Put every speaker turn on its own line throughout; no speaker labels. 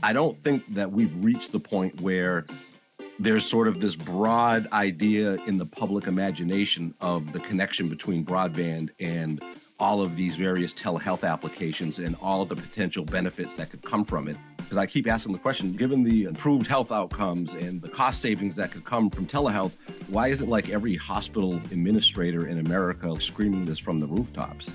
I don't think that we've reached the point where there's sort of this broad idea in the public imagination of the connection between broadband and all of these various telehealth applications and all of the potential benefits that could come from it. Because I keep asking the question, given the improved health outcomes and the cost savings that could come from telehealth, why isn't like every hospital administrator in America screaming this from the rooftops?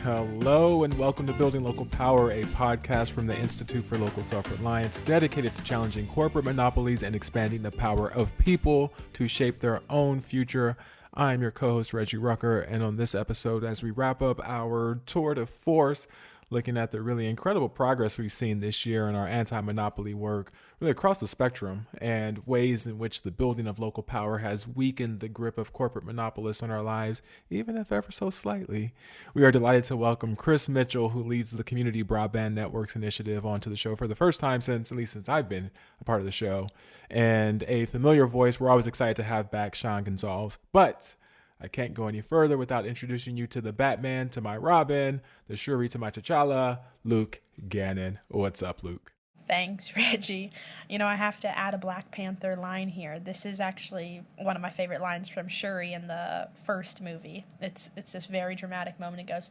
Hello and welcome to Building Local Power, a podcast from the Institute for Local Self-Reliance dedicated to challenging corporate monopolies and expanding the power of people to shape their own future. I'm your co-host, Reggie Rucker, and on this episode, as we wrap up our tour de force, looking at the really incredible progress we've seen this year in our anti-monopoly work, really across the spectrum, and ways in which the building of local power has weakened the grip of corporate monopolists on our lives, even if ever so slightly. We are delighted to welcome Chris Mitchell, who leads the Community Broadband Networks Initiative, onto the show for the first time since I've been a part of the show. And a familiar voice we're always excited to have back, Sean Gonsalves. But I can't go any further without introducing you to the Batman, to my Robin, the Shuri to my T'Challa, Luke Gannon. What's up, Luke?
Thanks, Reggie. You know, I have to add a Black Panther line here. This is actually one of my favorite lines from Shuri in the first movie. It's this very dramatic moment. It goes,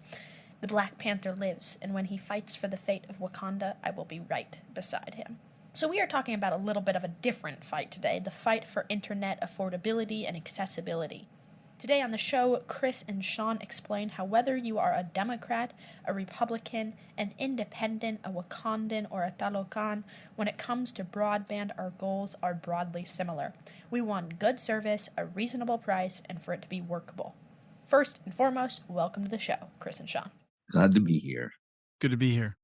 "The Black Panther lives, and when he fights for the fate of Wakanda, I will be right beside him." So we are talking about a little bit of a different fight today, the fight for internet affordability and accessibility. Today on the show, Chris and Sean explain how whether you are a Democrat, a Republican, an Independent, a Wakandan, or a Talokan, when it comes to broadband, our goals are broadly similar. We want good service, a reasonable price, and for it to be workable. First and foremost, welcome to the show, Chris and Sean.
Glad to be here.
Good to be here.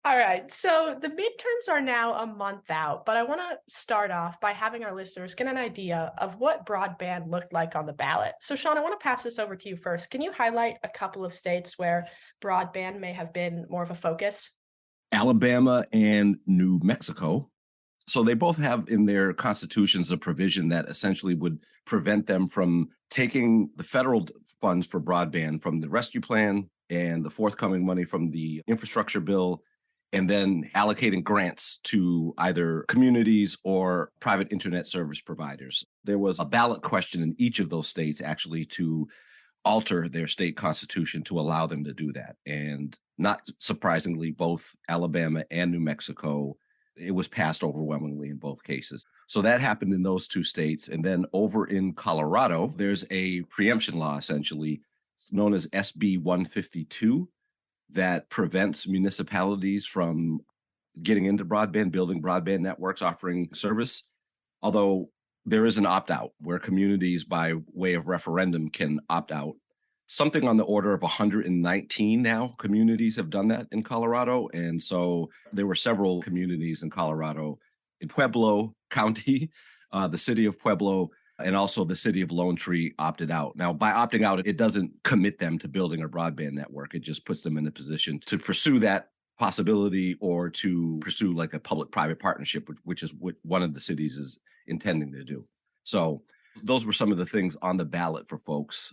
All right, so the midterms are now a month out, but I want to start off by having our listeners get an idea of what broadband looked like on the ballot. So, Sean, I want to pass this over to you first. Can you highlight a couple of states where broadband may have been more of a focus?
Alabama and New Mexico. So they both have in their constitutions a provision that essentially would prevent them from taking the federal funds for broadband from the rescue plan and the forthcoming money from the infrastructure bill, and then allocating grants to either communities or private internet service providers. There was a ballot question in each of those states actually to alter their state constitution to allow them to do that. And not surprisingly, both Alabama and New Mexico, it was passed overwhelmingly in both cases. So that happened in those two states. And then over in Colorado, there's a preemption law essentially known as SB 152. That prevents municipalities from getting into broadband, building broadband networks, offering service. Although there is an opt-out where communities by way of referendum can opt out. Something on the order of 119 now communities have done that in Colorado. And so there were several communities in Colorado, in Pueblo County, the city of Pueblo, and also the city of Lone Tree opted out. Now, by opting out, it doesn't commit them to building a broadband network. It just puts them in a position to pursue that possibility or to pursue like a public-private partnership, which is what one of the cities is intending to do. So those were some of the things on the ballot for folks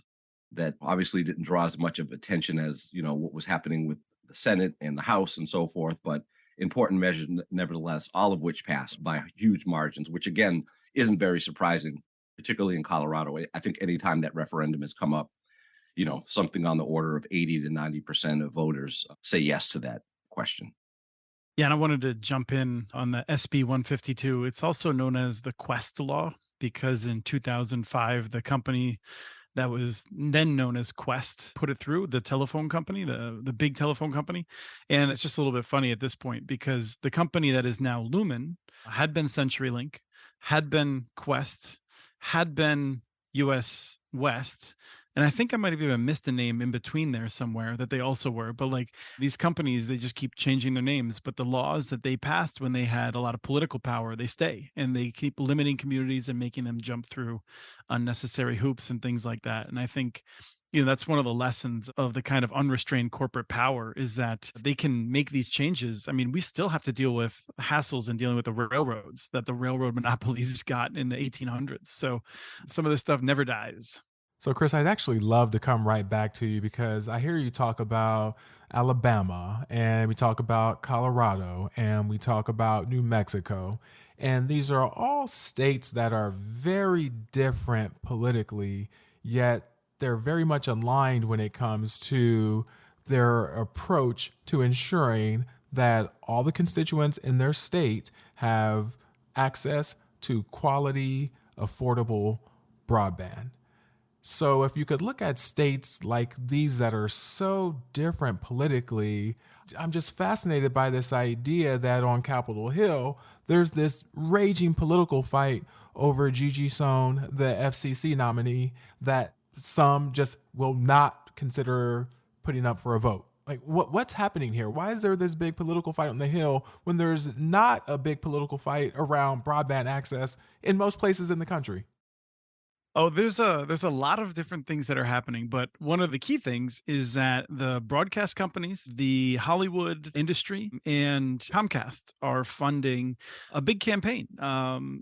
that obviously didn't draw as much of attention as, you know, what was happening with the Senate and the House and so forth, but important measures nevertheless, all of which passed by huge margins, which again, isn't very surprising, particularly in Colorado. I think anytime that referendum has come up, you know, something on the order of 80 to 90% of voters say yes to that question.
Yeah, and I wanted to jump in on the SB 152. It's also known as the Quest Law because in 2005, the company that was then known as Quest put it through, the telephone company, the big telephone company. And it's just a little bit funny at this point because the company that is now Lumen had been CenturyLink, had been Quest, had been US West. And I think I might have even missed a name in between there somewhere that they also were. But like these companies, they just keep changing their names. But the laws that they passed when they had a lot of political power, they stay. And they keep limiting communities and making them jump through unnecessary hoops and things like that. And I think, you know, that's one of the lessons of the kind of unrestrained corporate power is that they can make these changes. I mean, we still have to deal with hassles in dealing with the railroads that the railroad monopolies got in the 1800s. So some of this stuff never dies.
So, Chris, I'd actually love to come right back to you because I hear you talk about Alabama and we talk about Colorado and we talk about New Mexico. And these are all states that are very different politically, yet they're very much aligned when it comes to their approach to ensuring that all the constituents in their state have access to quality, affordable broadband. So, if you could look at states like these that are so different politically, I'm just fascinated by this idea that on Capitol Hill, there's this raging political fight over Gigi Sohn, the FCC nominee, that some just will not consider putting up for a vote. Like, what's happening here? Why is there this big political fight on the Hill when there's not a big political fight around broadband access in most places in the country?
Oh, there's a lot of different things that are happening, but one of the key things is that the broadcast companies, the Hollywood industry, and Comcast are funding a big campaign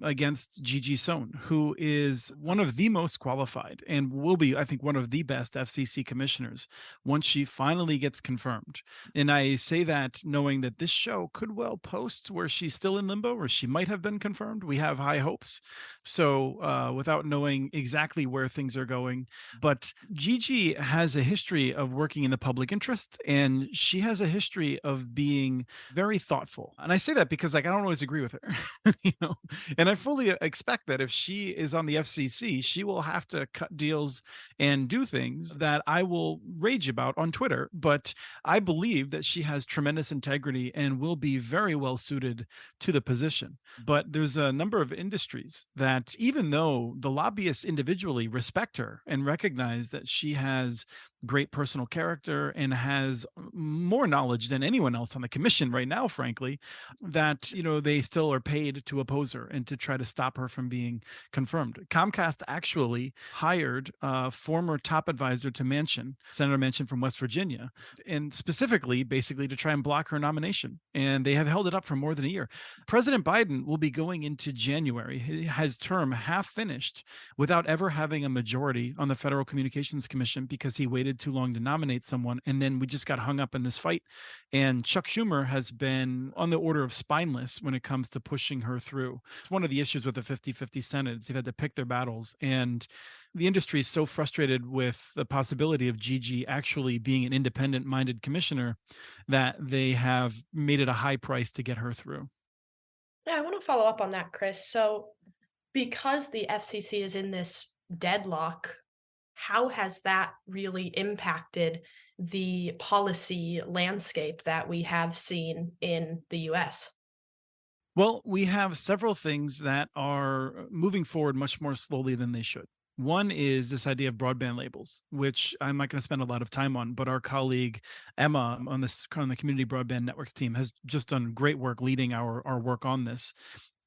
against Gigi Sohn, who is one of the most qualified and will be, I think, one of the best FCC commissioners once she finally gets confirmed. And I say that knowing that this show could well post where she's still in limbo, or she might have been confirmed. We have high hopes. So without knowing exactly where things are going. But Gigi has a history of working in the public interest, and she has a history of being very thoughtful. And I say that because, like, I don't always agree with her, you know. And I fully expect that if she is on the FCC, she will have to cut deals and do things that I will rage about on Twitter. But I believe that she has tremendous integrity and will be very well suited to the position. But there's a number of industries that, even though the lobbyists individually respect her and recognize that she has great personal character and has more knowledge than anyone else on the commission right now, frankly, that, you know, they still are paid to oppose her and to try to stop her from being confirmed. Comcast actually hired a former top advisor to Manchin, Senator Manchin from West Virginia, and specifically basically to try and block her nomination. And they have held it up for more than a year. President Biden will be going into January, his term half finished, without ever having a majority on the Federal Communications Commission because he waited too long to nominate someone. And then we just got hung up in this fight. And Chuck Schumer has been on the order of spineless when it comes to pushing her through. It's one of the issues with the 50-50 Senate. They've had to pick their battles. And the industry is so frustrated with the possibility of Gigi actually being an independent-minded commissioner that they have made it a high price to get her through.
Yeah, I want to follow up on that, Chris. So, because the FCC is in this deadlock, how has that really impacted the policy landscape that we have seen in the US?
Well, we have several things that are moving forward much more slowly than they should. One is this idea of broadband labels, which I'm not going to spend a lot of time on, but our colleague Emma on the Community Broadband Networks team has just done great work leading our work on this.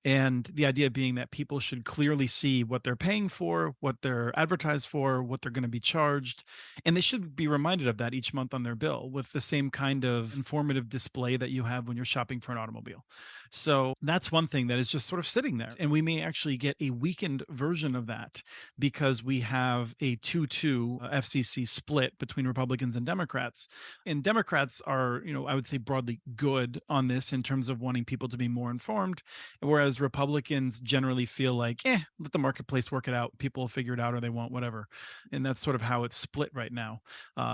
And the idea being that people should clearly see what they're paying for, what they're advertised for, what they're going to be charged. And they should be reminded of that each month on their bill with the same kind of informative display that you have when you're shopping for an automobile. So that's one thing that is just sort of sitting there. And we may actually get a weakened version of that because we have a 2-2 FCC split between Republicans and Democrats. And Democrats are, you know, I would say broadly good on this in terms of wanting people to be more informed, whereas Republicans generally feel like, let the marketplace work it out. People will figure it out or they won't, whatever. And that's sort of how it's split right now.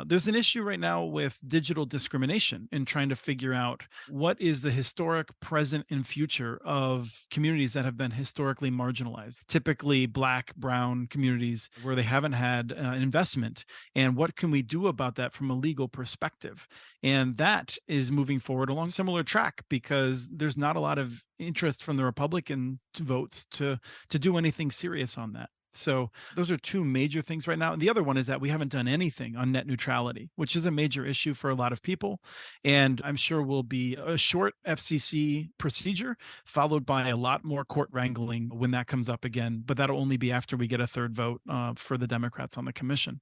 There's an issue right now with digital discrimination and trying to figure out what is the historic, present, and future of communities that have been historically marginalized, typically Black, brown communities where they haven't had investment. And what can we do about that from a legal perspective? And that is moving forward along a similar track because there's not a lot of interest from the Republican votes to do anything serious on that. So those are two major things right now. And the other one is that we haven't done anything on net neutrality, which is a major issue for a lot of people. And I'm sure will be a short FCC procedure followed by a lot more court wrangling when that comes up again. But that'll only be after we get a third vote for the Democrats on the commission.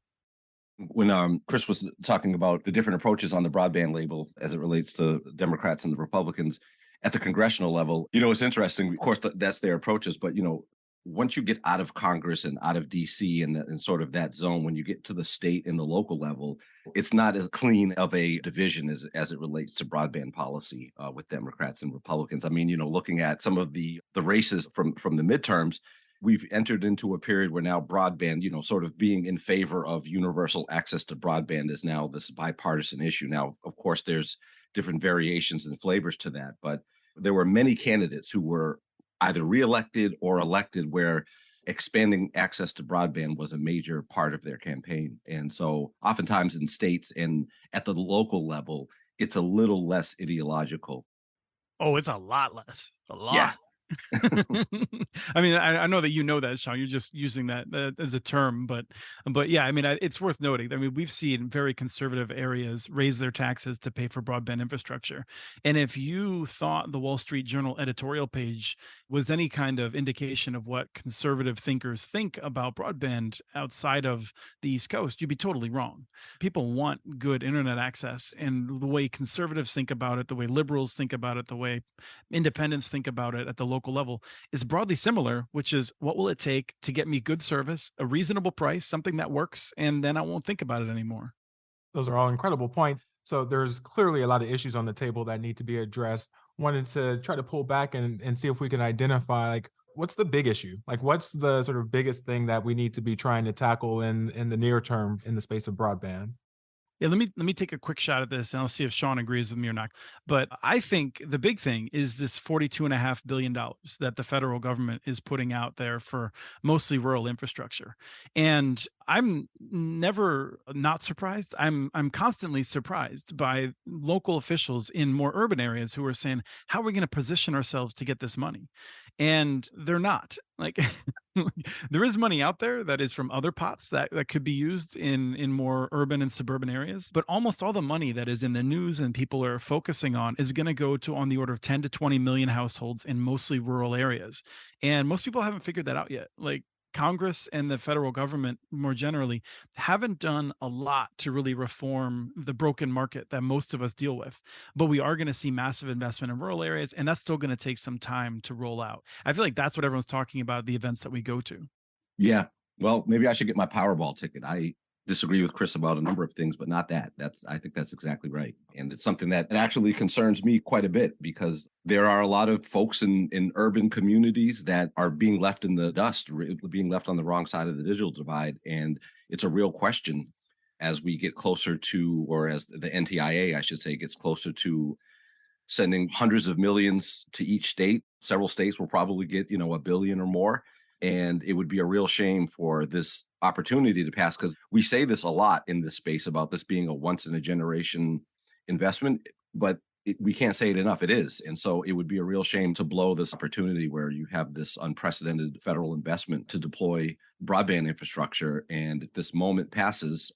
When Chris was talking about the different approaches on the broadband label as it relates to Democrats and the Republicans at the congressional level, you know, it's interesting. Of course, that's their approaches, but, you know, once you get out of Congress and out of DC and sort of that zone, when you get to the state and the local level, it's not as clean of a division as it relates to broadband policy with Democrats and Republicans. I mean, looking at some of the races from the midterms, we've entered into a period where now broadband, sort of being in favor of universal access to broadband is now this bipartisan issue. Now, of course, there's different variations and flavors to that, but there were many candidates who were either reelected or elected where expanding access to broadband was a major part of their campaign. And so oftentimes in states and at the local level, it's a little less ideological.
Oh, it's a lot less. A lot.
Yeah.
I mean, I know that you know that, Sean. You're just using that as a term, but yeah, I mean, it's worth noting. I mean, we've seen very conservative areas raise their taxes to pay for broadband infrastructure. And if you thought the Wall Street Journal editorial page was any kind of indication of what conservative thinkers think about broadband outside of the East Coast, you'd be totally wrong. People want good internet access, and the way conservatives think about it, the way liberals think about it, the way independents think about it at the local level is broadly similar, which is what will it take to get me good service, a reasonable price, something that works, and then I won't think about it anymore.
Those are all incredible points. So there's clearly a lot of issues on the table that need to be addressed. Wanted to try to pull back and see if we can identify, like, what's the big issue? Like, what's the sort of biggest thing that we need to be trying to tackle in the near term in the space of broadband?
Yeah, let me take a quick shot at this, and I'll see if Sean agrees with me or not. But I think the big thing is this $42.5 billion that the federal government is putting out there for mostly rural infrastructure. And I'm never not surprised. I'm constantly surprised by local officials in more urban areas who are saying, how are we going to position ourselves to get this money? And they're not. Like there is money out there that is from other pots that could be used in more urban and suburban areas, but almost all the money that is in the news and people are focusing on is going to go to on the order of 10 to 20 million households in mostly rural areas. And most people haven't figured that out yet. Like Congress and the federal government more generally haven't done a lot to really reform the broken market that most of us deal with. But we are going to see massive investment in rural areas, and that's still going to take some time to roll out. I feel like that's what everyone's talking about at the events that we go to.
Yeah. Well, maybe I should get my Powerball ticket. I disagree with Chris about a number of things, but not that. I think that's exactly right. And it's something that actually concerns me quite a bit because there are a lot of folks in urban communities that are being left in the dust, being left on the wrong side of the digital divide. And it's a real question as we get closer to, or as the NTIA, I should say, gets closer to sending hundreds of millions to each state. Several states will probably get, $1 billion or more. And it would be a real shame for this opportunity to pass, because we say this a lot in this space about this being a once in a generation investment, but we can't say it enough. It is. And so it would be a real shame to blow this opportunity where you have this unprecedented federal investment to deploy broadband infrastructure. And if this moment passes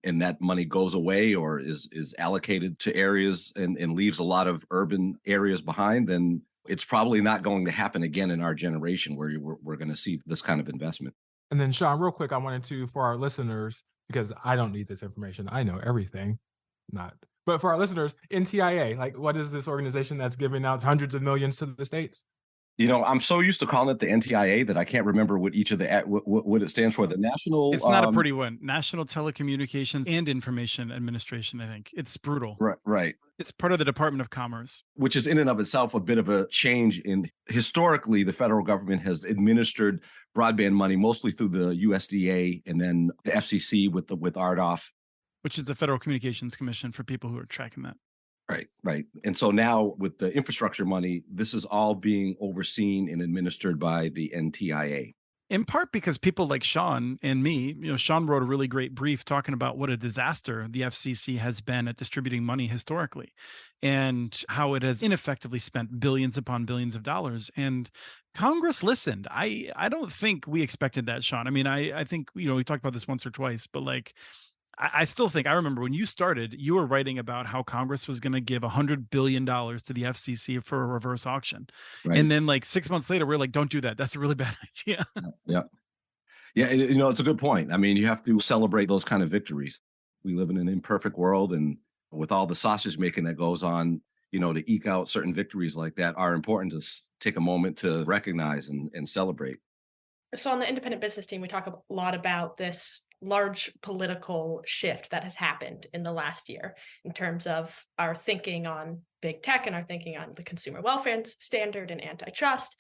and that money goes away or is allocated to areas and leaves a lot of urban areas behind, then it's probably not going to happen again in our generation where we're going to see this kind of investment.
And then, Sean, real quick, I wanted to, for our listeners, because I don't need this information, I know everything, but for our listeners, NTIA, like, what is this organization that's giving out hundreds of millions to the states?
I'm so used to calling it the NTIA that I can't remember what each of the what it stands for. The national.
It's not a pretty one. National Telecommunications and Information Administration. I think it's brutal.
Right.
It's part of the Department of Commerce,
which is in and of itself a bit of a change. In historically, the federal government has administered broadband money mostly through the USDA and then the FCC with RDOF,
which is the Federal Communications Commission for people who are tracking that.
Right. And so now with the infrastructure money, this is all being overseen and administered by the NTIA.
In part because people like Sean and me, Sean wrote a really great brief talking about what a disaster the FCC has been at distributing money historically and how it has ineffectively spent billions upon billions of dollars. And Congress listened. I don't think we expected that, Sean. I mean, I think, we talked about this once or twice, but like, I still think, I remember when you started, you were writing about how Congress was going to give $100 billion to the FCC for a reverse auction. Right. And then like 6 months later, we're like, don't do that. That's a really bad idea.
Yeah. It's a good point. I mean, you have to celebrate those kind of victories. We live in an imperfect world, and with all the sausage making that goes on, to eke out certain victories like that are important to take a moment to recognize and celebrate.
So on the independent business team, we talk a lot about this large political shift that has happened in the last year in terms of our thinking on big tech and our thinking on the consumer welfare standard and antitrust.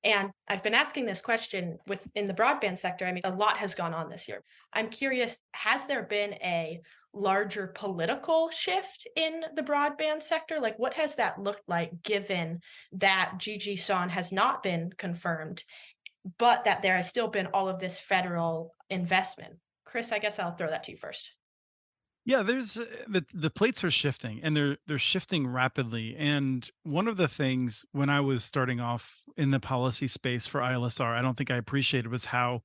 And I've been asking this question within the broadband sector. I mean, a lot has gone on this year. I'm curious, has there been a larger political shift in the broadband sector? Like, what has that looked like given that Gigi Son has not been confirmed, but that there has still been all of this federal investment? Chris, I guess I'll throw that to you first.
Yeah, there's the plates are shifting, and they're shifting rapidly. And one of the things when I was starting off in the policy space for ILSR, I don't think I appreciated was how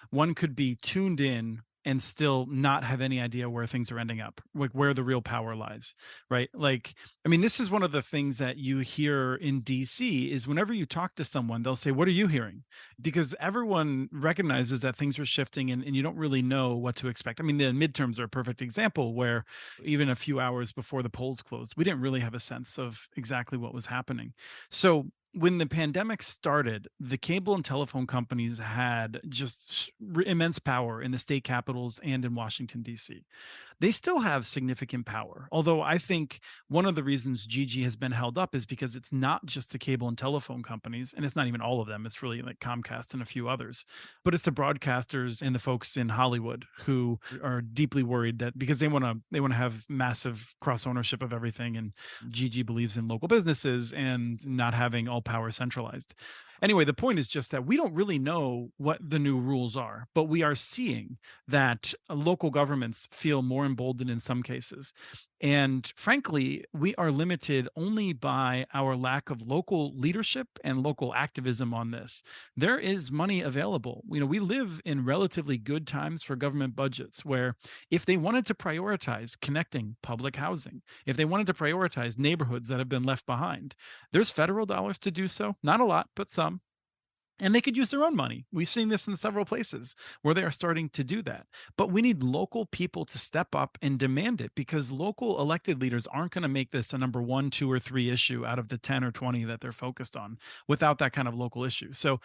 one could be tuned in and still not have any idea where things are ending up, like where the real power lies, right? Like, I mean, this is one of the things that you hear in DC is whenever you talk to someone, they'll say, "What are you hearing?" Because everyone recognizes that things are shifting and you don't really know what to expect. I mean, the midterms are a perfect example where even a few hours before the polls closed, we didn't really have a sense of exactly what was happening. So when the pandemic started, the cable and telephone companies had just immense power in the state capitals and in Washington, D.C. They still have significant power. Although I think one of the reasons Gigi has been held up is because it's not just the cable and telephone companies, and it's not even all of them. It's really like Comcast and a few others, but it's the broadcasters and the folks in Hollywood who are deeply worried that because they want to have massive cross ownership of everything, and Gigi believes in local businesses and not having all power centralized. Anyway, the point is just that we don't really know what the new rules are, but we are seeing that local governments feel more emboldened in some cases. And frankly, we are limited only by our lack of local leadership and local activism on this. There is money available. We live in relatively good times for government budgets where if they wanted to prioritize connecting public housing, if they wanted to prioritize neighborhoods that have been left behind, there's federal dollars to do so. Not a lot, but some. And they could use their own money. We've seen this in several places where they are starting to do that. But we need local people to step up and demand it because local elected leaders aren't going to make this a number 1, 2, or 3 issue out of the 10 or 20 that they're focused on without that kind of local issue. So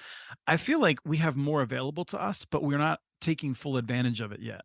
I feel like we have more available to us, but we're not taking full advantage of it yet.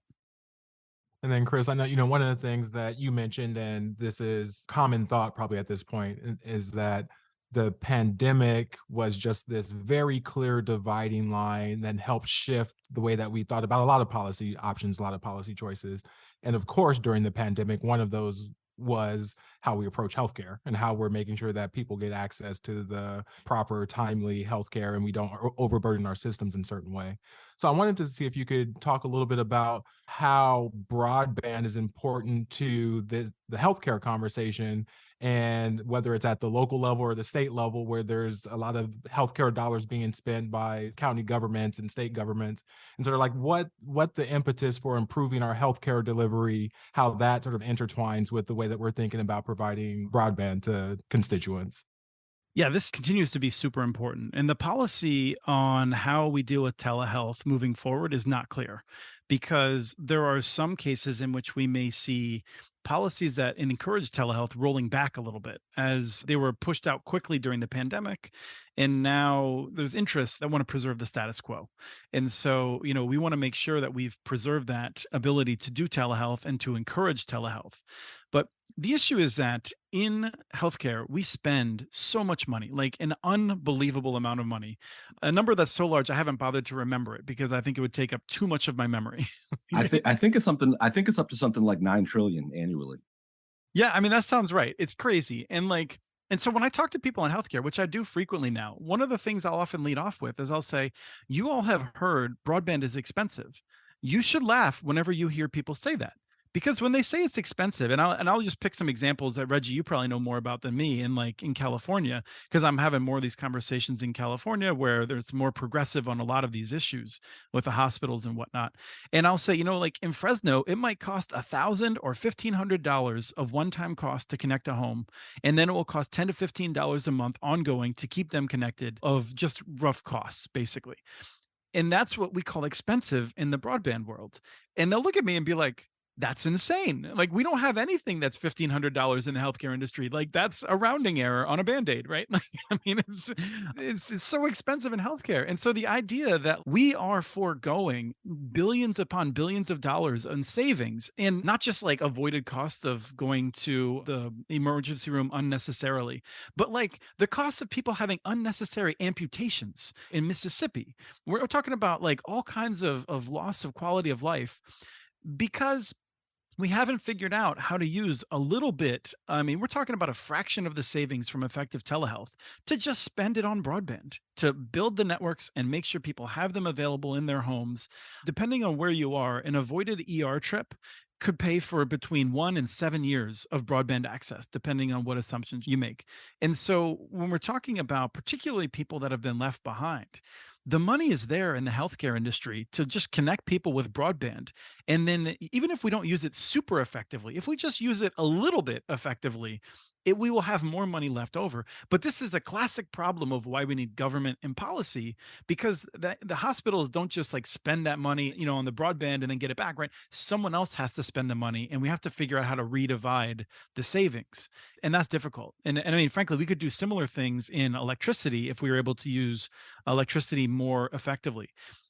And then, Chris, I know, one of the things that you mentioned, and this is common thought probably at this point, is that the pandemic was just this very clear dividing line that helped shift the way that we thought about a lot of policy options, a lot of policy choices. And of course, during the pandemic, one of those was how we approach healthcare and how we're making sure that people get access to the proper, timely healthcare and we don't overburden our systems in a certain way. So I wanted to see if you could talk a little bit about how broadband is important to the healthcare conversation, and whether it's at the local level or the state level, where there's a lot of healthcare dollars being spent by county governments and state governments, and sort of like what the impetus for improving our healthcare delivery, how that sort of intertwines with the way that we're thinking about providing broadband to constituents.
Yeah, this continues to be super important. And the policy on how we deal with telehealth moving forward is not clear because there are some cases in which we may see policies that encourage telehealth rolling back a little bit as they were pushed out quickly during the pandemic. And now there's interests that want to preserve the status quo. And so, we want to make sure that we've preserved that ability to do telehealth and to encourage telehealth. But the issue is that in healthcare, we spend so much money, like an unbelievable amount of money, a number that's so large, I haven't bothered to remember it because I think it would take up too much of my memory.
I think it's up to something like 9 trillion annually.
Yeah, I mean, that sounds right. It's crazy. And so when I talk to people in healthcare, which I do frequently now, one of the things I'll often lead off with is I'll say, you all have heard broadband is expensive. You should laugh whenever you hear people say that. Because when they say it's expensive, and I'll just pick some examples that Reggie, you probably know more about than me in California, because I'm having more of these conversations in California where there's more progressive on a lot of these issues with the hospitals and whatnot. And I'll say, like in Fresno, it might cost $1,000 or $1,500 of one-time cost to connect a home. And then it will cost $10 to $15 a month ongoing to keep them connected of just rough costs, basically. And that's what we call expensive in the broadband world. And they'll look at me and be like, That's insane. Like, we don't have anything that's $1,500 in the healthcare industry. Like, that's a rounding error on a Band-Aid, right? Like, I mean, it's so expensive in healthcare. And so the idea that we are foregoing billions upon billions of dollars in savings, and not just like avoided costs of going to the emergency room unnecessarily, but like the cost of people having unnecessary amputations in Mississippi. We're talking about like all kinds of loss of quality of life because we haven't figured out how to use a little bit. I mean, we're talking about a fraction of the savings from effective telehealth to just spend it on broadband, to build the networks and make sure people have them available in their homes. Depending on where you are, an avoided ER trip could pay for between 1 and 7 years of broadband access, depending on what assumptions you make. And so when we're talking about particularly people that have been left behind, the money is there in the healthcare industry to just connect people with broadband. And then even if we don't use it super effectively, if we just use it a little bit effectively, we will have more money left over. But this is a classic problem of why we need government and policy, because the hospitals don't just like spend that money, on the broadband and then get it back, right? Someone else has to spend the money, and we have to figure out how to redivide the savings. And that's difficult. And I mean, frankly, we could do similar things in electricity if we were able to use electricity more effectively.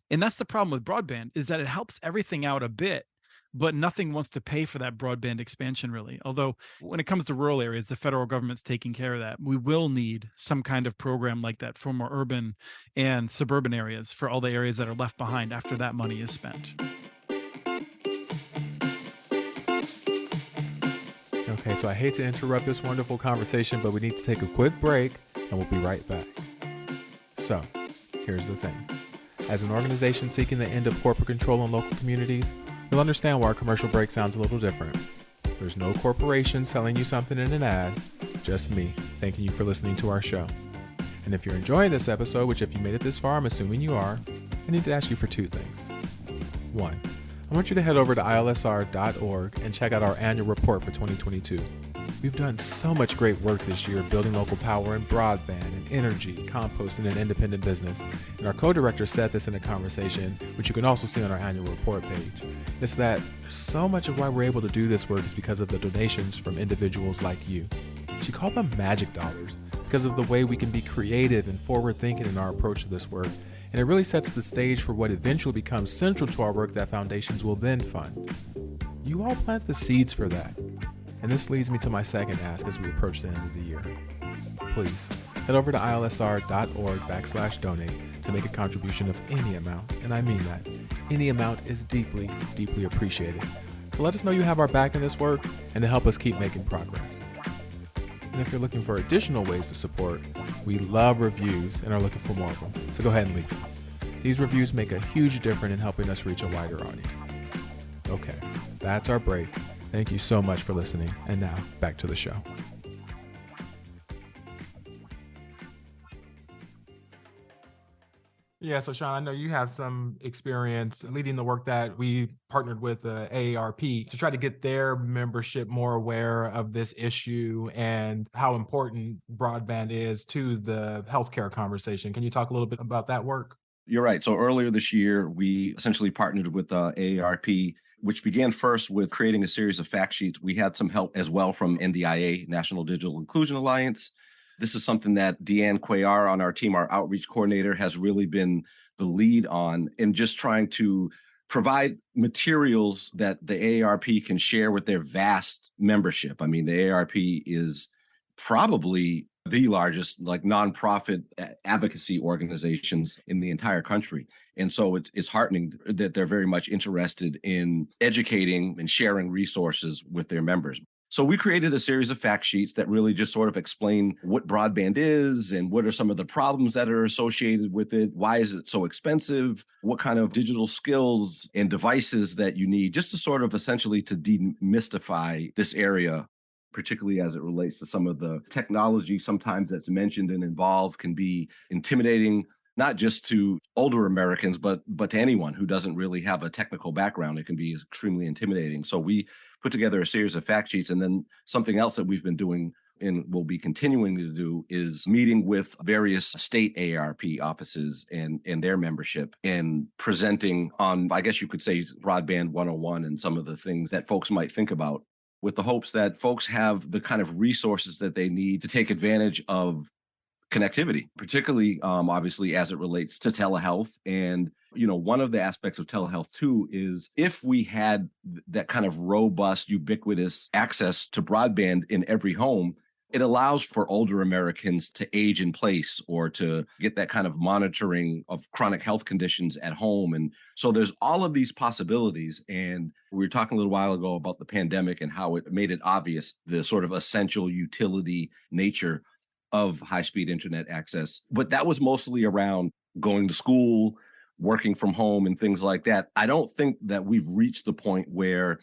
And that's the problem with broadband, is that it helps everything out a bit, but nothing wants to pay for that broadband expansion, really. Although when it comes to rural areas, the federal government's taking care of that. We will need some kind of program like that for more urban and suburban areas, for all the areas that are left behind after that money is spent.
Okay, so I hate to interrupt this wonderful conversation, but we need to take a quick break, and we'll be right back. So, here's the thing. As an organization seeking the end of corporate control in local communities, you'll understand why our commercial break sounds a little different. There's no corporation selling you something in an ad, just me thanking you for listening to our show. And if you're enjoying this episode, which if you made it this far, I'm assuming you are, I need to ask you for two things. One, I want you to head over to ilsr.org and check out our annual report for 2022. We've done so much great work this year building local power in broadband and energy, composting, and independent business. And our co-director said this in a conversation, which you can also see on our annual report page. It's that so much of why we're able to do this work is because of the donations from individuals like you. She called them magic dollars because of the way we can be creative and forward-thinking in our approach to this work. And it really sets the stage for what eventually becomes central to our work that foundations will then fund. You all plant the seeds for that. And this leads me to my second ask as we approach the end of the year. Please head over to ilsr.org/donate to make a contribution of any amount, and I mean that. Any amount is deeply, deeply appreciated. To let us know you have our back in this work and to help us keep making progress. And if you're looking for additional ways to support, we love reviews and are looking for more of them, so go ahead and leave them. These reviews make a huge difference in helping us reach a wider audience. Okay, that's our break. Thank you so much for listening. And now, back to the show. Yeah, so Sean, I know you have some experience leading the work that we partnered with AARP to try to get their membership more aware of this issue and how important broadband is to the healthcare conversation. Can you talk a little bit about that work?
You're right. So earlier this year, we essentially partnered with AARP, which began first with creating a series of fact sheets. We had some help as well from NDIA, National Digital Inclusion Alliance. This is something that Deanne Cuellar on our team, our outreach coordinator, has really been the lead on, in just trying to provide materials that the AARP can share with their vast membership. I mean, the AARP is probably the largest nonprofit advocacy organizations in the entire country. And so it's heartening that they're very much interested in educating and sharing resources with their members. So we created a series of fact sheets that really just sort of explain what broadband is and what are some of the problems that are associated with it. Why is it so expensive? What kind of digital skills and devices that you need, just to sort of essentially to demystify this area, particularly as it relates to some of the technology sometimes that's mentioned and involved can be intimidating, not just to older Americans, but to anyone who doesn't really have a technical background. It can be extremely intimidating. So we put together a series of fact sheets. And then something else that we've been doing and will be continuing to do, is meeting with various state ARP offices and their membership and presenting on, I guess you could say, Broadband 101 and some of the things that folks might think about, with the hopes that folks have the kind of resources that they need to take advantage of connectivity, particularly obviously as it relates to telehealth. And one of the aspects of telehealth too is if we had that kind of robust, ubiquitous access to broadband in every home, it allows for older Americans to age in place or to get that kind of monitoring of chronic health conditions at home. And so there's all of these possibilities. And we were talking a little while ago about the pandemic and how it made it obvious the sort of essential utility nature of high-speed internet access. But that was mostly around going to school, working from home, and things like that. I don't think that we've reached the point where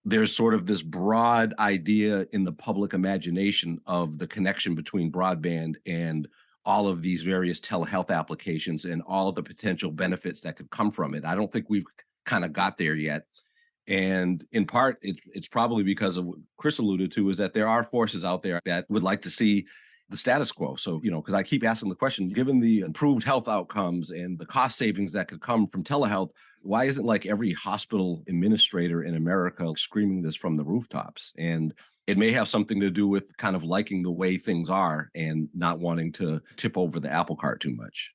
there's sort of this broad idea in the public imagination of the connection between broadband and all of these various telehealth applications and all of the potential benefits that could come from it. I don't think we've kind of got there yet. And in part, it's probably because of what Chris alluded to, is that there are forces out there that would like to see the status quo. So, because I keep asking the question, given the improved health outcomes and the cost savings that could come from telehealth, why isn't like every hospital administrator in America screaming this from the rooftops? And it may have something to do with kind of liking the way things are and not wanting to tip over the apple cart too much.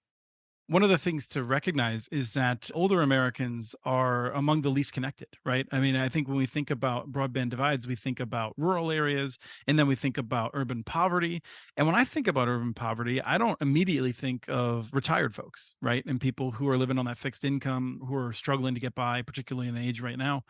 One of the things to recognize is that older Americans are among the least connected, right? I mean, I think when we think about broadband divides, we think about rural areas, and then we think about urban poverty. And when I think about urban poverty, I don't immediately think of retired folks, right? And people who are living on that fixed income, who are struggling to get by, particularly in the age right now.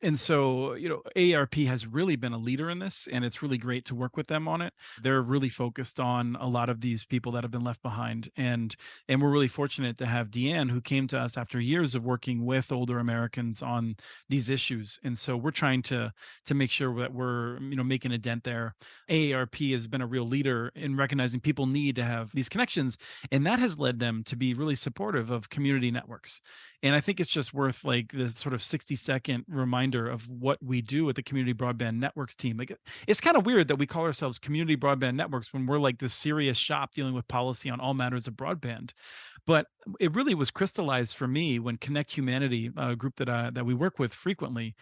And so, AARP has really been a leader in this, and it's really great to work with them on it. They're really focused on a lot of these people that have been left behind. And we're really fortunate to have Deanne, who came to us after years of working with older Americans on these issues. And so we're trying to make sure that we're, making a dent there. AARP has been a real leader in recognizing people need to have these connections, and that has led them to be really supportive of community networks. And I think it's just worth like this sort of 60-second reminder of what we do at the Community Broadband Networks team. Like, it's kind of weird that we call ourselves Community Broadband Networks when we're like this serious shop dealing with policy on all matters of broadband. But it really was crystallized for me when Connect Humanity, a group that we work with frequently,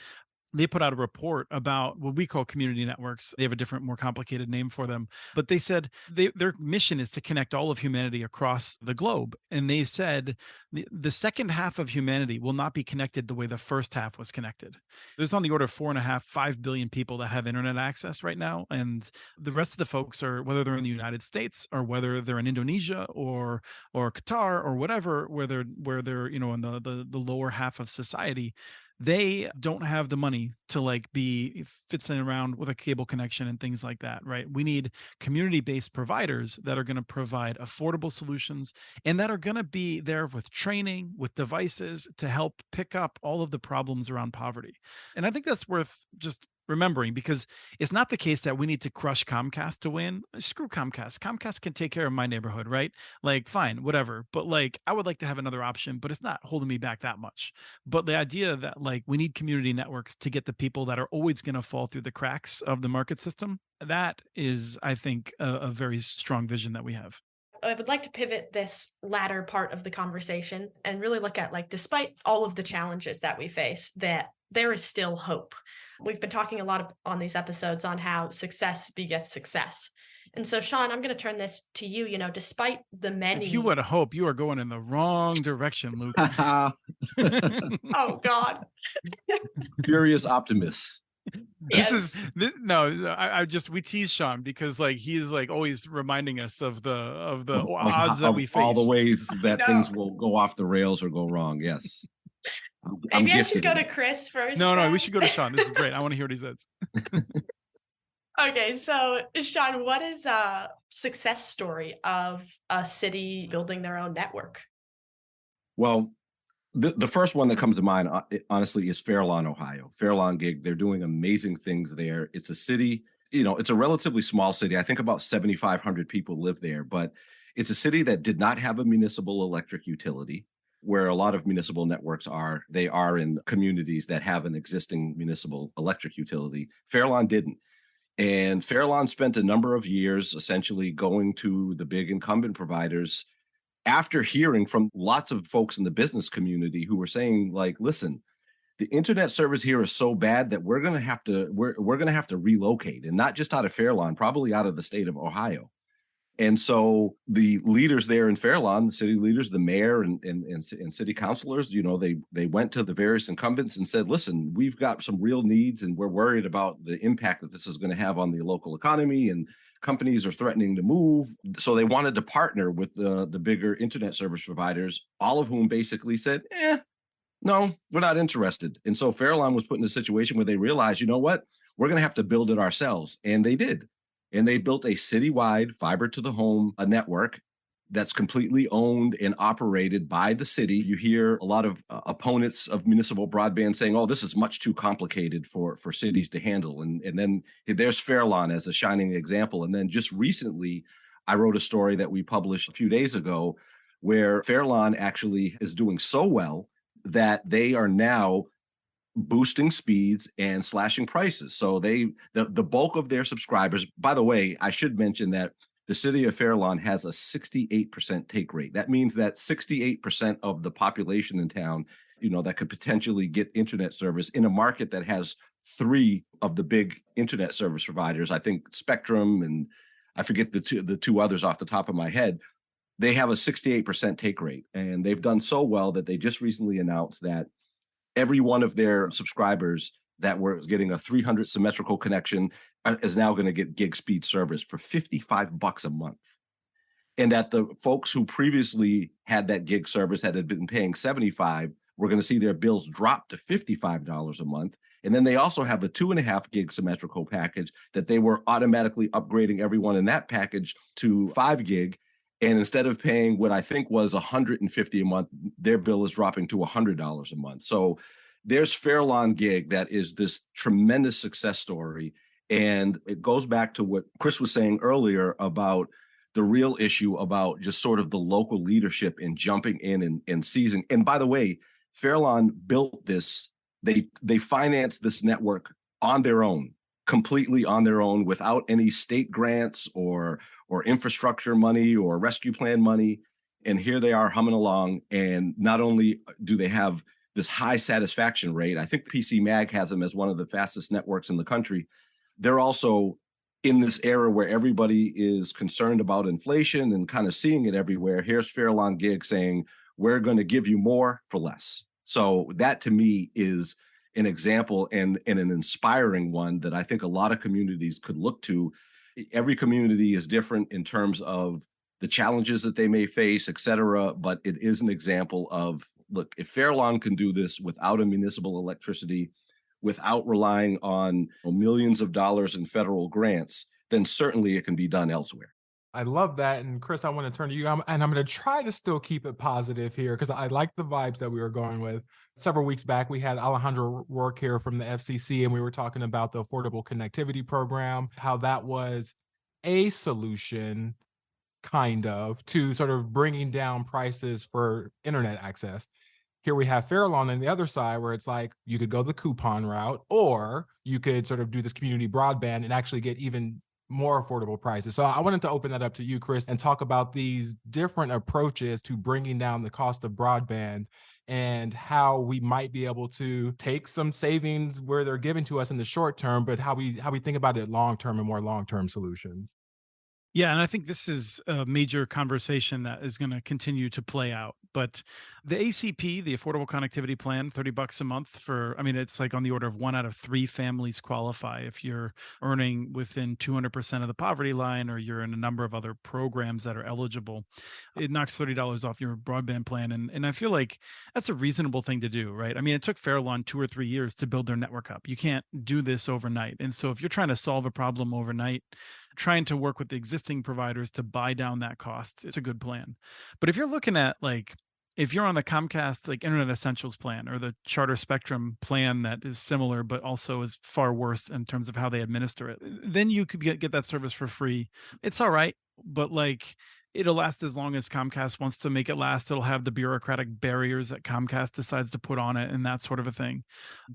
they put out a report about what we call community networks. They have a different, more complicated name for them. But they said their mission is to connect all of humanity across the globe. And they said the second half of humanity will not be connected the way the first half was connected. There's on the order of 4.5, 5 billion people that have internet access right now. And the rest of the folks are, whether they're in the United States or whether they're in Indonesia or Qatar or whatever, where they're in the lower half of society, they don't have the money to like be fitzing around with a cable connection and things like that, right? We need community-based providers that are going to provide affordable solutions and that are going to be there with training, with devices to help pick up all of the problems around poverty. And I think that's worth just remembering, because it's not the case that we need to crush Comcast to win. Screw Comcast. Comcast can take care of my neighborhood, right? Like, fine, whatever. But like, I would like to have another option, but it's not holding me back that much. But the idea that like we need community networks to get the people that are always going to fall through the cracks of the market system, that is, I think, a very strong vision that we have.
I would like to pivot this latter part of the conversation and really look at, like, despite all of the challenges that we face, that there is still hope. We've been talking a lot on these episodes on how success begets success. And so, Sean, I'm going to turn this to you. Despite the many...
If you would hope, you are going in the wrong direction, Luke.
Oh, God.
Furious optimist.
Yes.
We tease Sean because like he's like always reminding us of the odds that we face,
all the ways that things will go off the rails or go wrong. Yes.
Maybe I should go to Chris first.
No, we should go to Sean. This is great. I want to hear what he says.
Okay, so Sean, what is a success story of a city building their own network?
Well, the first one that comes to mind, honestly, is Fairlawn, Ohio. Fairlawn Gig. They're doing amazing things there. It's a city, it's a relatively small city. I think about 7,500 people live there, but it's a city that did not have a municipal electric utility, where a lot of municipal networks are. They are in communities that have an existing municipal electric utility. Fairlawn didn't. And Fairlawn spent a number of years essentially going to the big incumbent providers after hearing from lots of folks in the business community who were saying, like, listen, the internet service here is so bad that we're going to have to relocate, and not just out of Fairlawn, probably out of the state of Ohio. And so the leaders there in Fairlawn, the city leaders, the mayor and city councilors, they went to the various incumbents and said, listen, we've got some real needs and we're worried about the impact that this is going to have on the local economy, and companies are threatening to move. So they wanted to partner with the bigger internet service providers, all of whom basically said, no, we're not interested. And so Fairlawn was put in a situation where they realized, you know what, we're going to have to build it ourselves. And they did. And they built a citywide fiber to the home network that's completely owned and operated by the city. You hear a lot of opponents of municipal broadband saying, oh, this is much too complicated for cities to handle. And then there's Fairlawn as a shining example. And then just recently, I wrote a story that we published a few days ago where Fairlawn actually is doing so well that they are now boosting speeds and slashing prices. So the bulk of their subscribers, by the way, I should mention that the city of Fairlawn has a 68% take rate. That means that 68% of the population in town, that could potentially get internet service in a market that has 3 of the big internet service providers. I think Spectrum, and I forget the two others off the top of my head. They have a 68% take rate, and they've done so well that they just recently announced that every one of their subscribers that was getting a 300 symmetrical connection is now going to get gig speed service for $55 a month. And that the folks who previously had that gig service that had been paying $75, we're going to see their bills drop to $55 a month. And then they also have a 2.5 gig symmetrical package that they were automatically upgrading everyone in that package to 5 gig. And instead of paying what I think was $150 a month, their bill is dropping to $100 a month. So there's Fairlawn Gig that is this tremendous success story. And it goes back to what Chris was saying earlier about the real issue about just sort of the local leadership and jumping in and seizing. And by the way, Fairlawn built this. They financed this network on their own, completely on their own, without any state grants or infrastructure money or rescue plan money. And here they are humming along. And not only do they have this high satisfaction rate, I think PC Mag has them as one of the fastest networks in the country. They're also in this era where everybody is concerned about inflation and kind of seeing it everywhere. Here's Fairlawn Gig saying, we're going to give you more for less. So that to me is an example and an inspiring one that I think a lot of communities could look to. Every community is different in terms of the challenges that they may face, et cetera. But it is an example of, look, if Fairlawn can do this without a municipal electricity, without relying on millions of dollars in federal grants, then certainly it can be done elsewhere.
I love that. And Chris, I want to turn to you. I'm going to try to still keep it positive here because I like the vibes that we were going with. Several weeks back, we had Alejandro Rourke here from the FCC, and we were talking about the Affordable Connectivity Program, how that was a solution, kind of, to sort of bringing down prices for internet access. Here we have Fairlawn on the other side, where it's like you could go the coupon route, or you could sort of do this community broadband and actually get even more affordable prices. So I wanted to open that up to you, Chris, and talk about these different approaches to bringing down the cost of broadband and how we might be able to take some savings where they're given to us in the short term, but how we think about it long term and more long-term solutions.
Yeah, and I think this is a major conversation that is going to continue to play out. But the ACP, the Affordable Connectivity Plan, $30 a month it's like on the order of 1 out of 3 families qualify if you're earning within 200% of the poverty line, or you're in a number of other programs that are eligible. It knocks $30 off your broadband plan. And I feel like that's a reasonable thing to do, right? I mean, it took Fairlawn 2 or 3 years to build their network up. You can't do this overnight. And so if you're trying to solve a problem overnight, trying to work with the existing providers to buy down that cost, it's a good plan. But if you're looking at, like, if you're on the Comcast like Internet Essentials plan or the Charter Spectrum plan that is similar but also is far worse in terms of how they administer it, then you could get that service for free. It's all right, but like it'll last as long as Comcast wants to make it last. It'll have the bureaucratic barriers that Comcast decides to put on it and that sort of a thing.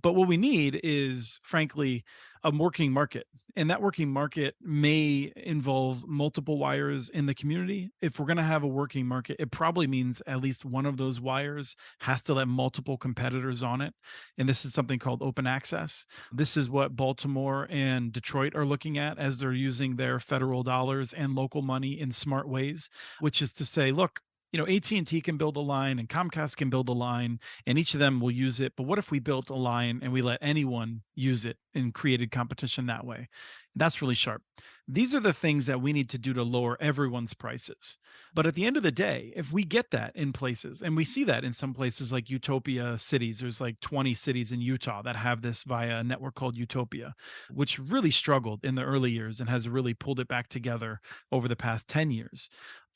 But what we need is, frankly, a working market. And that working market may involve multiple wires in the community. If we're going to have a working market, it probably means at least one of those wires has to let multiple competitors on it. And this is something called open access. This is what Baltimore and Detroit are looking at as they're using their federal dollars and local money in smart ways, which is to say, look, AT&T can build a line and Comcast can build a line and each of them will use it. But what if we built a line and we let anyone use it and created competition that way? That's really sharp. These are the things that we need to do to lower everyone's prices. But at the end of the day, if we get that in places, and we see that in some places like Utopia cities, there's like 20 cities in Utah that have this via a network called Utopia, which really struggled in the early years and has really pulled it back together over the past 10 years.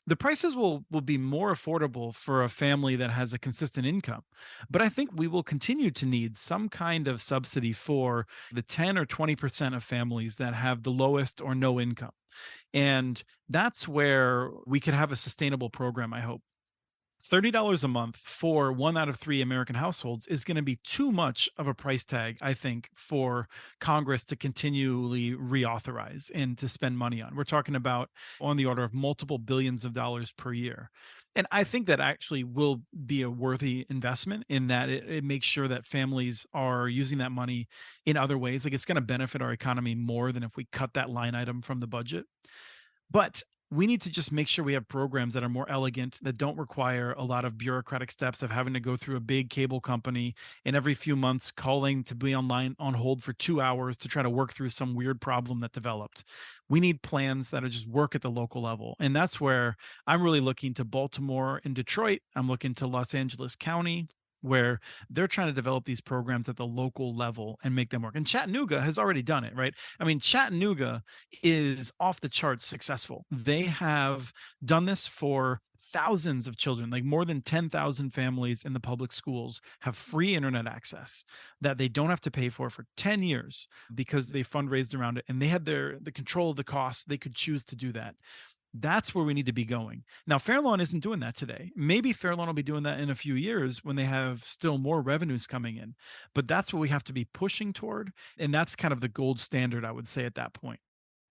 The prices will be more affordable for a family that has a consistent income. But I think we will continue to need some kind of subsidy for the 10 or 20% of families that have the lowest or no income. And that's where we could have a sustainable program, I hope. $30 a month for 1 out of 3 American households is going to be too much of a price tag, I think, for Congress to continually reauthorize and to spend money on. We're talking about on the order of multiple billions of dollars per year. And I think that actually will be a worthy investment in that it makes sure that families are using that money in other ways. Like it's going to benefit our economy more than if we cut that line item from the budget. But we need to just make sure we have programs that are more elegant, that don't require a lot of bureaucratic steps of having to go through a big cable company and every few months calling to be online on hold for 2 hours to try to work through some weird problem that developed. We need plans that are just work at the local level. And that's where I'm really looking to Baltimore and Detroit. I'm looking to Los Angeles County, where they're trying to develop these programs at the local level and make them work. And Chattanooga has already done it, right? I mean, Chattanooga is off the charts successful. They have done this for thousands of children, like more than 10,000 families in the public schools have free internet access that they don't have to pay for 10 years because they fundraised around it and they had the control of the costs. They could choose to do that. That's where we need to be going. Now, Fairlawn isn't doing that today. Maybe Fairlawn will be doing that in a few years when they have still more revenues coming in. But that's what we have to be pushing toward. And that's kind of the gold standard, I would say, at that point.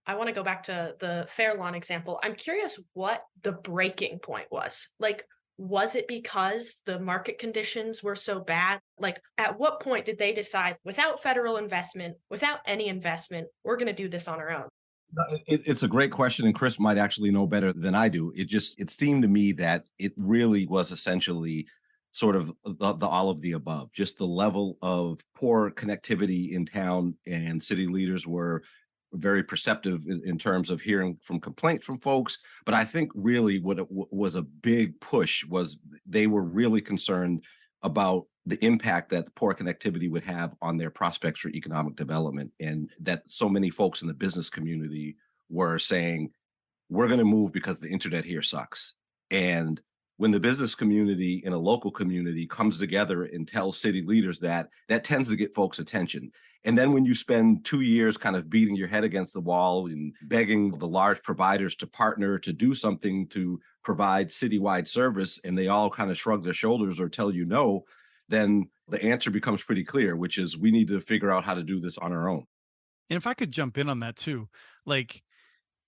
I want to go back to the Fairlawn example. I'm curious what the breaking point was. Like, was it because the market conditions were so bad? Like, at what point did they decide without federal investment, without any investment, we're going to do this on our own?
It's a great question, and Chris might actually know better than I do. It seemed to me that it really was essentially sort of the all of the above, just the level of poor connectivity in town, and city leaders were very perceptive in terms of hearing from complaints from folks. But I think really what was a big push was they were really concerned about the impact that the poor connectivity would have on their prospects for economic development, and that so many folks in the business community were saying, we're going to move because the internet here sucks. And when the business community in a local community comes together and tells city leaders that tends to get folks' attention. And then when you spend 2 years kind of beating your head against the wall and begging the large providers to partner to do something to provide citywide service, and they all kind of shrug their shoulders or tell you no, then the answer becomes pretty clear, which is we need to figure out how to do this on our own.
And if I could jump in on that too, like,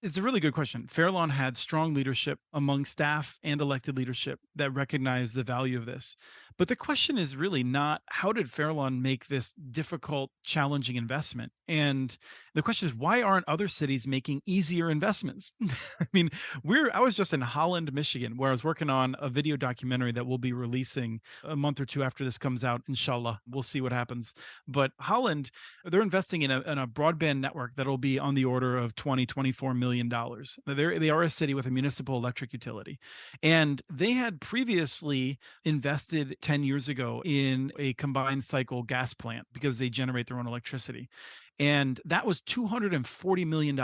it's a really good question. Fairlawn had strong leadership among staff and elected leadership that recognized the value of this. But the question is really not how did Fairlawn make this difficult, challenging investment? And the question is, why aren't other cities making easier investments? I mean, I was just in Holland, Michigan, where I was working on a video documentary that we'll be releasing a month or two after this comes out, inshallah. We'll see what happens. But Holland, they're investing in a broadband network that'll be on the order of $24 million. They are a city with a municipal electric utility. And they had previously invested 10 years ago in a combined cycle gas plant because they generate their own electricity. And that was $240 million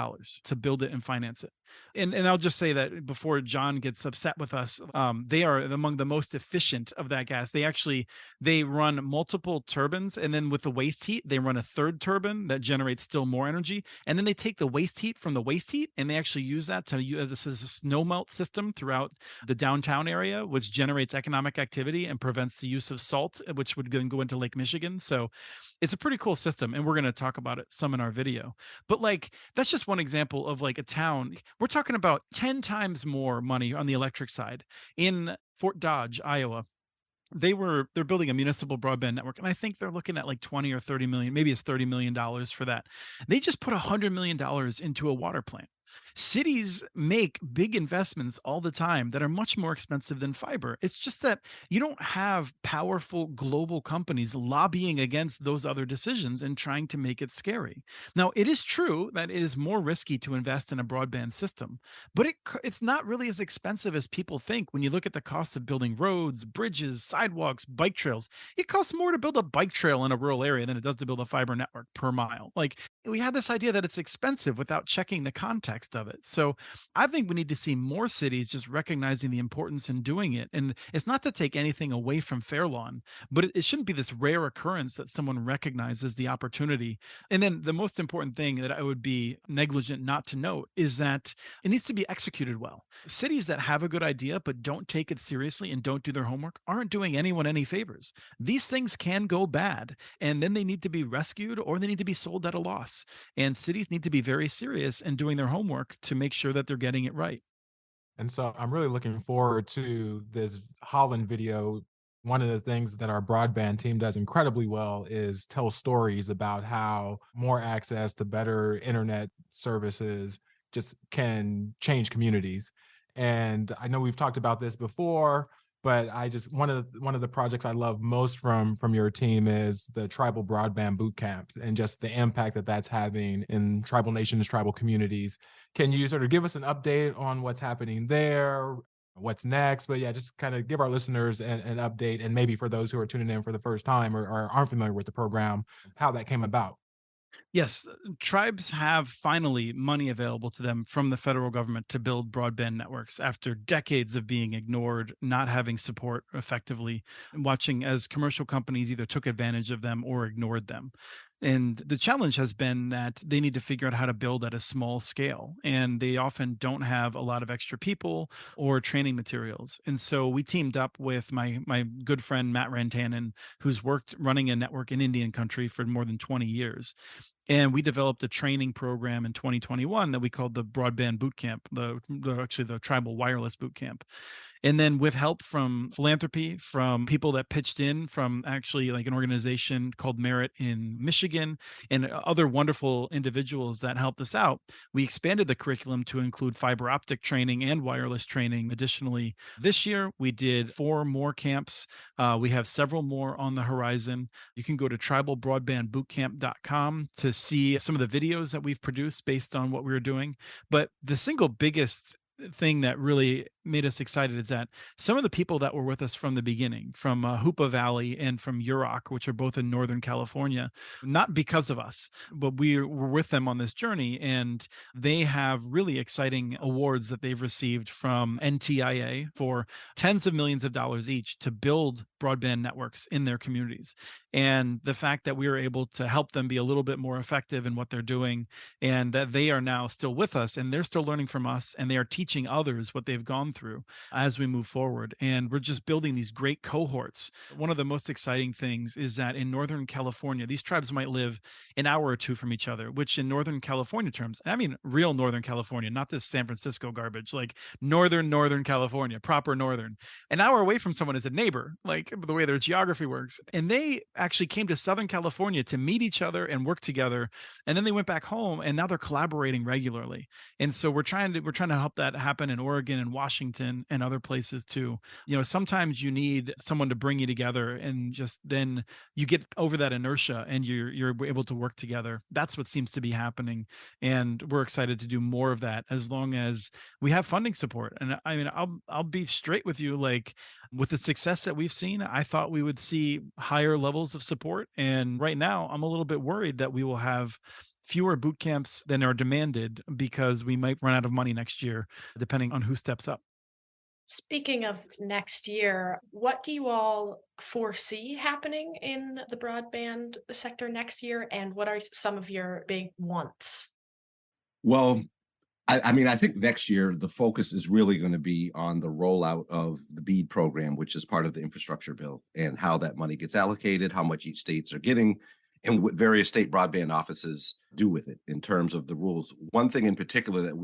to build it and finance it. And I'll just say that before John gets upset with us, they are among the most efficient of that gas. They run multiple turbines, and then with the waste heat, they run a third turbine that generates still more energy. And then they take the waste heat from the waste heat, and they actually use that to use this as a snow melt system throughout the downtown area, which generates economic activity and prevents the use of salt, which would then go into Lake Michigan. So it's a pretty cool system, and we're going to talk about it it, some in our video. But like, that's just one example of like a town. We're talking about 10 times more money on the electric side. In Fort Dodge, Iowa, they're building a municipal broadband network, and I think they're looking at like 20 or 30 million, maybe it's $30 million for that. They just put $100 million into a water plant. Cities make big investments all the time that are much more expensive than fiber. It's just that you don't have powerful global companies lobbying against those other decisions and trying to make it scary. Now, it is true that it is more risky to invest in a broadband system, but it's not really as expensive as people think. When you look at the cost of building roads, bridges, sidewalks, bike trails, it costs more to build a bike trail in a rural area than it does to build a fiber network per mile. Like, we had this idea that it's expensive without checking the context of it. So I think we need to see more cities just recognizing the importance in doing it. And it's not to take anything away from Fairlawn, but it shouldn't be this rare occurrence that someone recognizes the opportunity. And then the most important thing that I would be negligent not to note is that it needs to be executed well. Cities that have a good idea but don't take it seriously and don't do their homework aren't doing anyone any favors. These things can go bad, and then they need to be rescued or they need to be sold at a loss. And cities need to be very serious in doing their homework to make sure that they're getting it right.
And so I'm really looking forward to this Holland video. One of the things that our broadband team does incredibly well is tell stories about how more access to better internet services just can change communities. And I know we've talked about this before, but I just one of the projects I love most from your team is the tribal broadband boot camps and just the impact that that's having in tribal nations, tribal communities. Can you sort of give us an update on what's happening there, what's next? But yeah, just kind of give our listeners an update, and maybe for those who are tuning in for the first time or aren't familiar with the program, how that came about.
Yes, tribes have finally money available to them from the federal government to build broadband networks after decades of being ignored, not having support effectively, and watching as commercial companies either took advantage of them or ignored them. And the challenge has been that they need to figure out how to build at a small scale. And they often don't have a lot of extra people or training materials. And so we teamed up with my good friend Matt Rantanen, who's worked running a network in Indian country for more than 20 years. And we developed a training program in 2021 that we called the Broadband Boot Camp, actually the Tribal Wireless Boot Camp. And then with help from philanthropy, from people that pitched in, from actually like an organization called Merit in Michigan, and other wonderful individuals that helped us out, we expanded the curriculum to include fiber optic training and wireless training. Additionally, this year we did 4 more camps. We have several more on the horizon. You can go to tribalbroadbandbootcamp.com to see some of the videos that we've produced based on what we were doing. But the single biggest thing that really made us excited is that some of the people that were with us from the beginning, from Hoopa Valley and from Yurok, which are both in Northern California, not because of us, but we were with them on this journey, and they have really exciting awards that they've received from NTIA for tens of millions of dollars each to build broadband networks in their communities. And the fact that we were able to help them be a little bit more effective in what they're doing, and that they are now still with us and they're still learning from us, and they are teaching others what they've gone through as we move forward. And we're just building these great cohorts. One of the most exciting things is that in Northern California, these tribes might live an hour or two from each other, which in Northern California terms, I mean, real Northern California, not this San Francisco garbage, like Northern California, proper Northern. An hour away from someone is a neighbor, like the way their geography works. And they actually came to Southern California to meet each other and work together. And then they went back home, and now they're collaborating regularly. And so we're trying to help that happen in Oregon and Washington and other places too. You know, sometimes you need someone to bring you together, and just then you get over that inertia and you're able to work together. That's what seems to be happening. And we're excited to do more of that as long as we have funding support. And I mean, I'll be straight with you, like with the success that we've seen, I thought we would see higher levels of support. And right now I'm a little bit worried that we will have fewer boot camps than are demanded because we might run out of money next year, depending on who steps up.
Speaking of next year, what do you all foresee happening in the broadband sector next year? And what are some of your big wants?
Well, I mean, I think next year the focus is really going to be on the rollout of the BEAD program, which is part of the infrastructure bill, and how that money gets allocated, how much each states are getting, and what various state broadband offices do with it in terms of the rules. One thing in particular that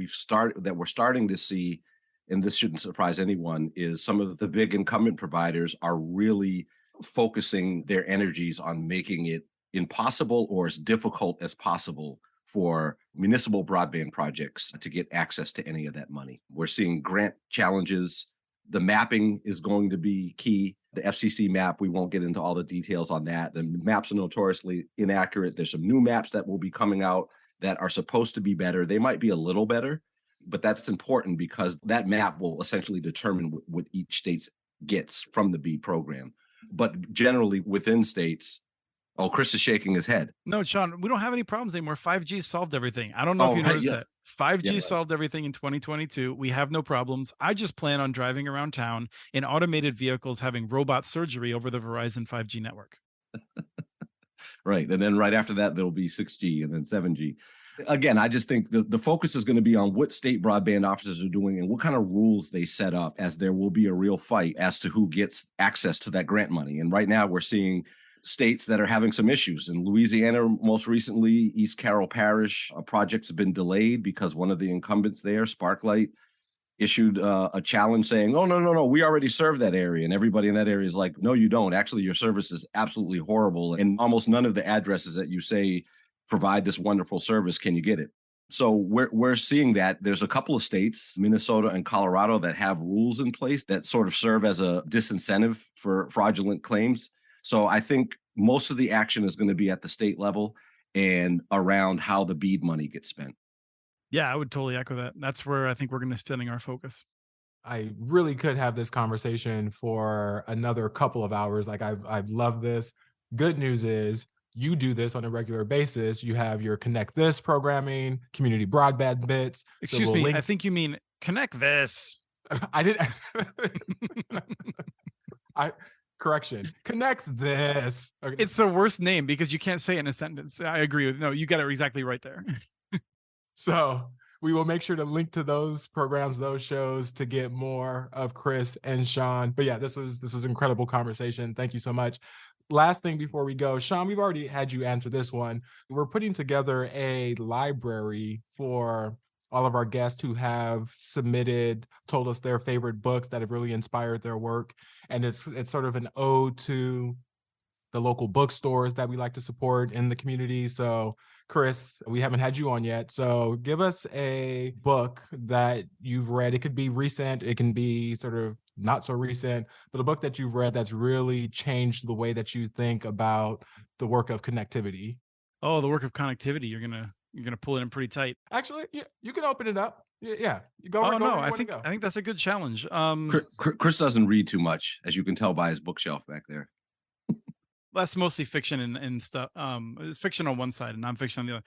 we're starting to see, and this shouldn't surprise anyone, is some of the big incumbent providers are really focusing their energies on making it impossible or as difficult as possible for municipal broadband projects to get access to any of that money. We're seeing grant challenges. The mapping is going to be key. The FCC map, we won't get into all the details on that. The maps are notoriously inaccurate. There's some new maps that will be coming out that are supposed to be better. They might be a little better, but that's important because that map will essentially determine what each state gets from the BEAD program. But generally within states, oh, Chris is shaking his head.
No, Sean, we don't have any problems anymore. 5G solved everything. I don't know if you noticed that. 5G solved everything in 2022. We have no problems. I just plan on driving around town in automated vehicles having robot surgery over the Verizon 5G network.
Right. And then right after that, there'll be 6G and then 7G. Again, I just think the focus is going to be on what state broadband offices are doing and what kind of rules they set up, as there will be a real fight as to who gets access to that grant money. And right now we're seeing states that are having some issues. In Louisiana, most recently, East Carroll Parish, a project's been delayed because one of the incumbents there, Sparklight, issued a challenge saying, oh, no, we already serve that area. And everybody in that area is like, no, you don't. Actually, your service is absolutely horrible. And almost none of the addresses that you say provide this wonderful service, can you get it? So we're seeing that there's a couple of states, Minnesota and Colorado, that have rules in place that sort of serve as a disincentive for fraudulent claims. So I think most of the action is going to be at the state level and around how the BEAD money gets spent.
Yeah, I would totally echo that. That's where I think we're going to be spending our focus.
I really could have this conversation for another couple of hours. Like I love this. Good news is you do this on a regular basis. You have your Connect This programming, community broadband bits.
Excuse me, I think you mean Connect This.
I didn't. Correction. Connect This. Okay.
It's the worst name because you can't say it in a sentence. I agree with no, you got it exactly right there.
So we will make sure to link to those programs, those shows, to get more of Chris and Sean. But yeah, this was an incredible conversation. Thank you so much. Last thing before we go, Sean, we've already had you answer this one. We're putting together a library for all of our guests who have told us their favorite books that have really inspired their work. And it's sort of an ode to the local bookstores that we like to support in the community. So Chris, we haven't had you on yet. So give us a book that you've read. It could be recent. It can be sort of not so recent, but a book that you've read that's really changed the way that you think about the work of connectivity.
Oh, the work of connectivity. You're gonna pull it in pretty tight.
Actually, you can open it up. Yeah, you go.
I think that's a good challenge.
Chris doesn't read too much, as you can tell by his bookshelf back there.
That's mostly fiction and stuff. It's fiction on one side and nonfiction on the other.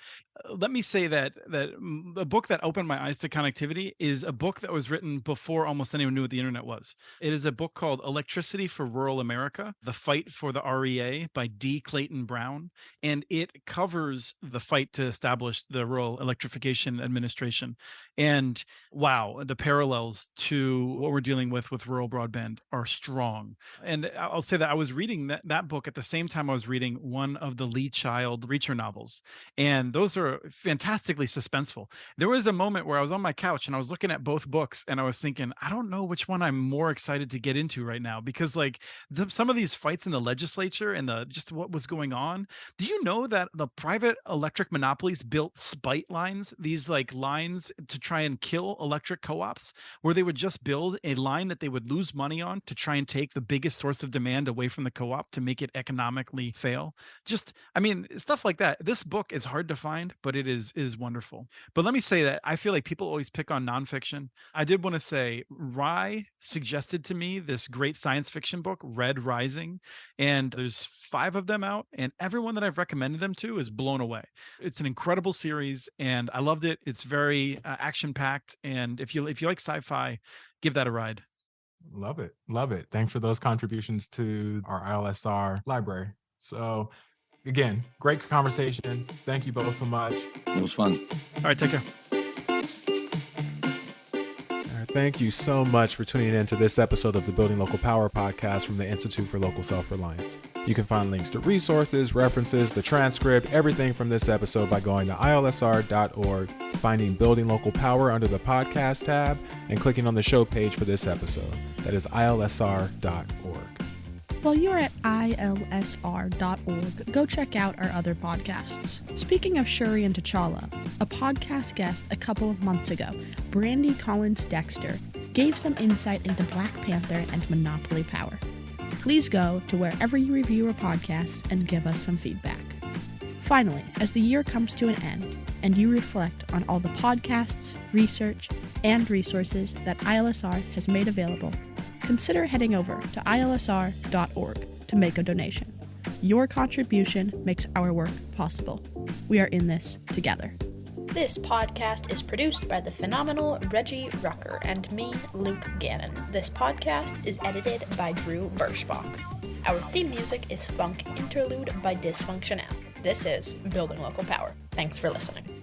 Let me say that the book that opened my eyes to connectivity is a book that was written before almost anyone knew what the internet was. It is a book called Electricity for Rural America: The Fight for the REA by D. Clayton Brown. And it covers the fight to establish the Rural Electrification Administration. And wow, the parallels to what we're dealing with rural broadband are strong. And I'll say that I was reading that book at the same time I was reading one of the Lee Child Reacher novels. And those are fantastically suspenseful. There was a moment where I was on my couch and I was looking at both books and I was thinking, I don't know which one I'm more excited to get into right now, because like some of these fights in the legislature and just what was going on. Do you know that the private electric monopolies built spite lines, these like lines to try and kill electric co-ops, where they would just build a line that they would lose money on to try and take the biggest source of demand away from the co-op to make it economically fail? Just, I mean, stuff like that. This book is hard to find, but it is wonderful. But let me say that I feel like people always pick on nonfiction. I did want to say Rye suggested to me this great science fiction book, Red Rising, and there's 5 of them out, and everyone that I've recommended them to is blown away. It's an incredible series, and I loved it. It's very action-packed, and if you like sci-fi, give that a ride.
Love it. Thanks for those contributions to our ILSR library. So again, great conversation. Thank you both so much.
It was fun.
All right, take care.
Thank you so much for tuning in to this episode of the Building Local Power podcast from the Institute for Local Self-Reliance. You can find links to resources, references, the transcript, everything from this episode by going to ilsr.org, finding Building Local Power under the podcast tab, and clicking on the show page for this episode. That is ilsr.org.
While you're at ilsr.org, go check out our other podcasts. Speaking of Shuri and T'Challa, a podcast guest a couple of months ago, Brandy Collins Dexter, gave some insight into Black Panther and monopoly power. Please go to wherever you review our podcasts and give us some feedback. Finally, as the year comes to an end and you reflect on all the podcasts, research, and resources that ILSR has made available, consider heading over to ilsr.org to make a donation. Your contribution makes our work possible. We are in this together.
This podcast is produced by the phenomenal Reggie Rucker and me, Luke Gannon. This podcast is edited by Drew Birschbach. Our theme music is Funk Interlude by Dysfunctional. This is Building Local Power. Thanks for listening.